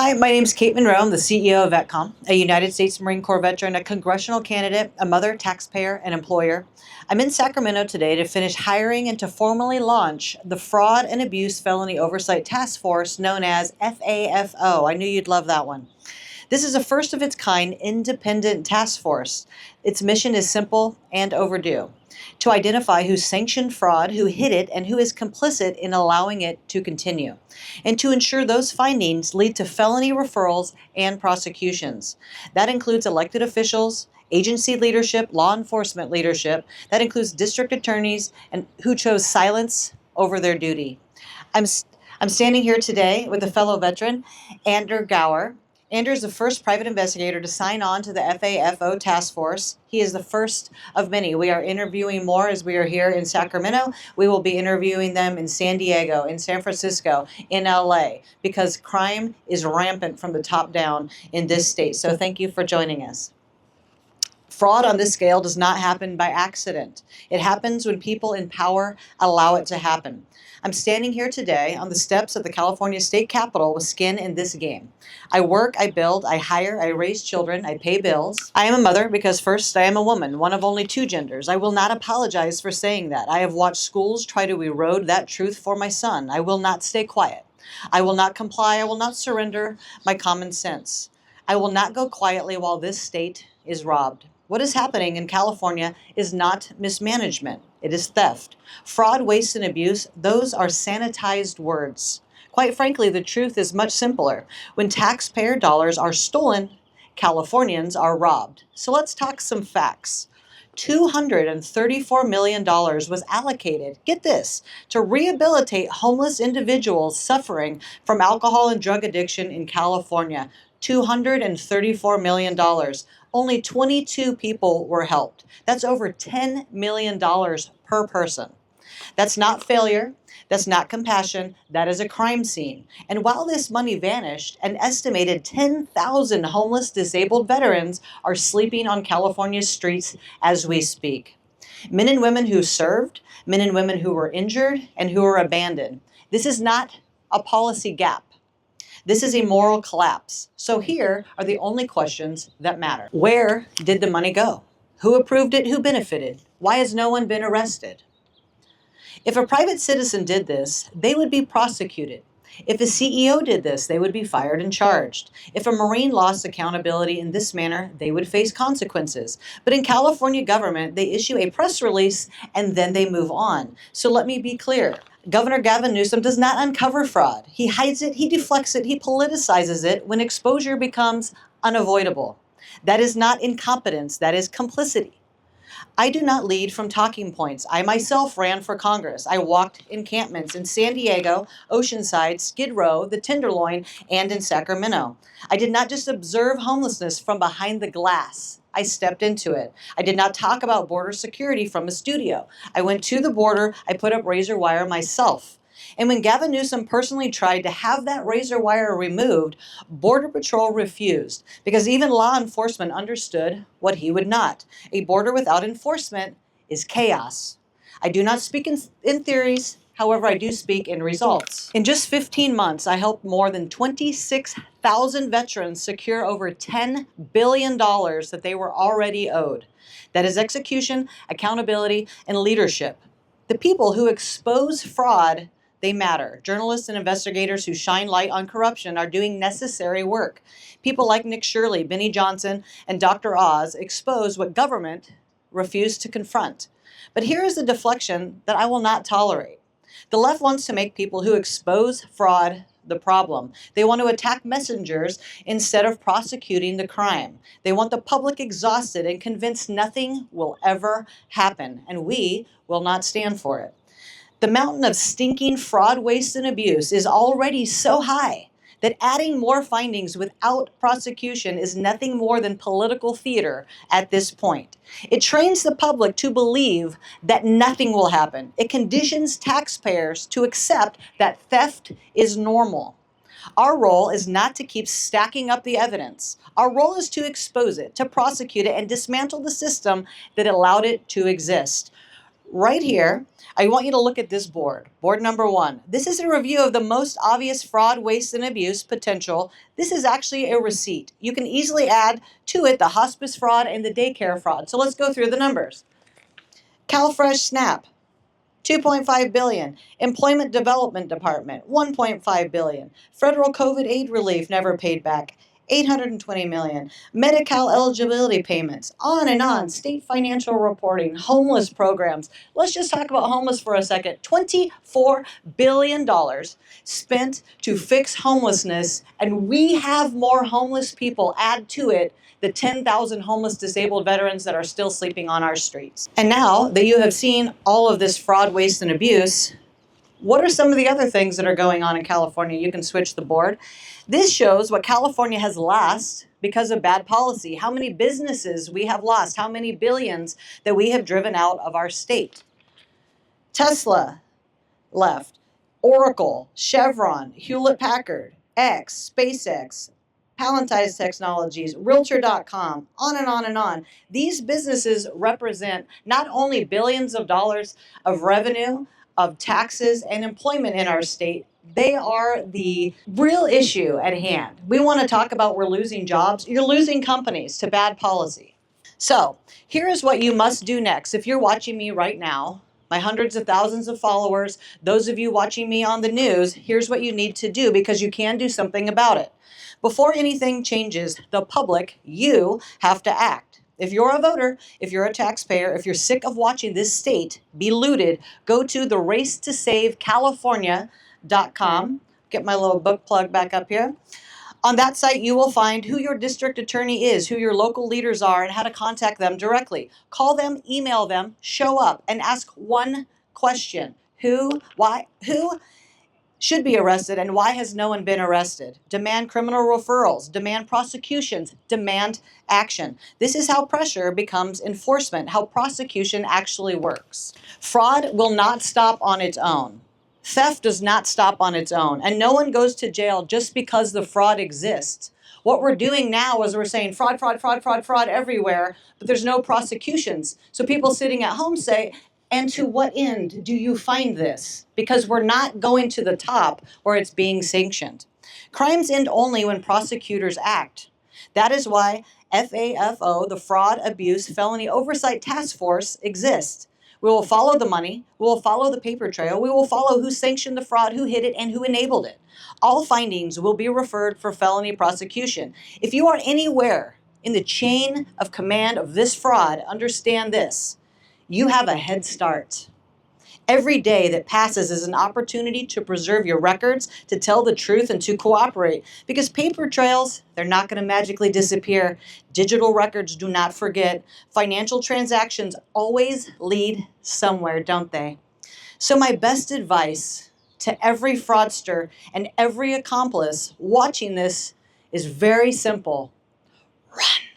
Hi, my name is Kate Monroe. I'm the CEO of VetCom, a United States Marine Corps veteran, a congressional candidate, a mother, taxpayer, and employer. I'm in Sacramento today to finish hiring and to formally launch the Fraud and Abuse Felony Oversight Task Force known as FAFO. I knew you'd love that one. This is a first of its kind independent task force. Its mission is simple and overdue: to identify who sanctioned fraud, who hid it, and who is complicit in allowing it to continue, and to ensure those findings lead to felony referrals and prosecutions. That includes elected officials, agency leadership, law enforcement leadership. That includes district attorneys and who chose silence over their duty. I'm I'm standing here today with a fellow veteran, Andrew Gower. Andrew is the first private investigator to sign on to the FAFO task force. He is the first of many. We are interviewing more as we are here in Sacramento. We will be interviewing them in San Diego, in San Francisco, in LA, because crime is rampant from the top down in this state. So thank you for joining us. Fraud on this scale does not happen by accident. It happens when people in power allow it to happen. I'm standing here today on the steps of the California State Capitol with skin in this game. I work, I build, I hire, I raise children, I pay bills. I am a mother because first, I am a woman, one of only two genders. I will not apologize for saying that. I have watched schools try to erode that truth for my son. I will not stay quiet. I will not comply. I will not surrender my common sense. I will not go quietly while this state is robbed. What is happening in California is not mismanagement. It is theft. Fraud, waste, and abuse, those are sanitized words. Quite frankly, the truth is much simpler. When taxpayer dollars are stolen, Californians are robbed. So let's talk some facts. $234 million was allocated, get this, to rehabilitate homeless individuals suffering from alcohol and drug addiction in California. $234 million. Only 22 people were helped. That's over $10 million per person. That's not failure. That's not compassion. That is a crime scene. And while this money vanished, an estimated 10,000 homeless disabled veterans are sleeping on California's streets as we speak. Men and women who served, men and women who were injured, and who were abandoned. This is not a policy gap. This is a moral collapse. So here are the only questions that matter. Where did the money go? Who approved it? Who benefited? Why has no one been arrested? If a private citizen did this, they would be prosecuted. If a CEO did this, they would be fired and charged. If a Marine lost accountability in this manner, they would face consequences. But in California government, they issue a press release and then they move on. So let me be clear. Governor Gavin Newsom does not uncover fraud. He hides it, he deflects it, he politicizes it when exposure becomes unavoidable. That is not incompetence, that is complicity. I do not lead from talking points. I myself ran for Congress. I walked encampments in San Diego, Oceanside, Skid Row, the Tenderloin, and in Sacramento. I did not just observe homelessness from behind the glass. I stepped into it. I did not talk about border security from a studio. I went to the border. I put up razor wire myself. And when Gavin Newsom personally tried to have that razor wire removed, Border Patrol refused because even law enforcement understood what he would not. A border without enforcement is chaos. I do not speak in theories. However, I do speak in results. In just 15 months, I helped more than 26,000 veterans secure over $10 billion that they were already owed. That is execution, accountability, and leadership. The people who expose fraud, they matter. Journalists and investigators who shine light on corruption are doing necessary work. People like Nick Shirley, Benny Johnson, and Dr. Oz expose what government refused to confront. But here is the deflection that I will not tolerate. The left wants to make people who expose fraud the problem. They want to attack messengers instead of prosecuting the crime. They want the public exhausted and convinced nothing will ever happen, and we will not stand for it. The mountain of stinking fraud, waste, and abuse is already so high that adding more findings without prosecution is nothing more than political theater at this point. It trains the public to believe that nothing will happen. It conditions taxpayers to accept that theft is normal. Our role is not to keep stacking up the evidence. Our role is to expose it, to prosecute it, and dismantle the system that allowed it to exist. Right here, I want you to look at this board. Board number 1. This is a review of the most obvious fraud, waste, and abuse potential. This is actually a receipt. You can easily add to it the hospice fraud and the daycare fraud. So let's go through the numbers. CalFresh SNAP, 2.5 billion. Employment Development Department, 1.5 billion. Federal COVID aid relief never paid back, 820 million. Medi-Cal eligibility payments, on and on. State financial reporting, homeless programs. Let's just talk about homeless for a second. $24 billion spent to fix homelessness, and we have more homeless people. Add to it the 10,000 homeless disabled veterans that are still sleeping on our streets. And now that you have seen all of this fraud, waste, and abuse, what are some of the other things that are going on in California? You can switch the board. This shows what California has lost because of bad policy, how many businesses we have lost, how many billions that we have driven out of our state. Tesla left, Oracle, Chevron, Hewlett-Packard, X, SpaceX, Palantir Technologies, Realtor.com, on and on and on. These businesses represent not only billions of dollars of revenue, of taxes, and employment in our state, they are the real issue at hand. We want to talk about we're losing jobs. You're losing companies to bad policy. So here is what you must do next. If you're watching me right now, my hundreds of thousands of followers, those of you watching me on the news, here's what you need to do because you can do something about it. Before anything changes, the public, you have to act. If you're a voter, if you're a taxpayer, if you're sick of watching this state be looted, go to the racetosavecalifornia.com. Get my little book plug back up here. On that site, you will find who your district attorney is, who your local leaders are, and how to contact them directly. Call them, email them, show up, and ask one question. Who should be arrested and why has no one been arrested? Demand criminal referrals, demand prosecutions, demand action. This is how pressure becomes enforcement, how prosecution actually works. Fraud will not stop on its own. Theft does not stop on its own, and no one goes to jail just because the fraud exists. What we're doing now is we're saying fraud, fraud, fraud, fraud, fraud everywhere, but there's no prosecutions. So people sitting at home say, and to what end do you find this? Because we're not going to the top where it's being sanctioned. Crimes end only when prosecutors act. That is why FAFO, the Fraud, Abuse, Felony Oversight Task Force, exists. We will follow the money, we will follow the paper trail, we will follow who sanctioned the fraud, who hid it, and who enabled it. All findings will be referred for felony prosecution. If you are anywhere in the chain of command of this fraud, understand this. You have a head start. Every day that passes is an opportunity to preserve your records, to tell the truth, and to cooperate. Because paper trails, they're not going to magically disappear. Digital records do not forget. Financial transactions always lead somewhere, don't they? So my best advice to every fraudster and every accomplice watching this is very simple. Run.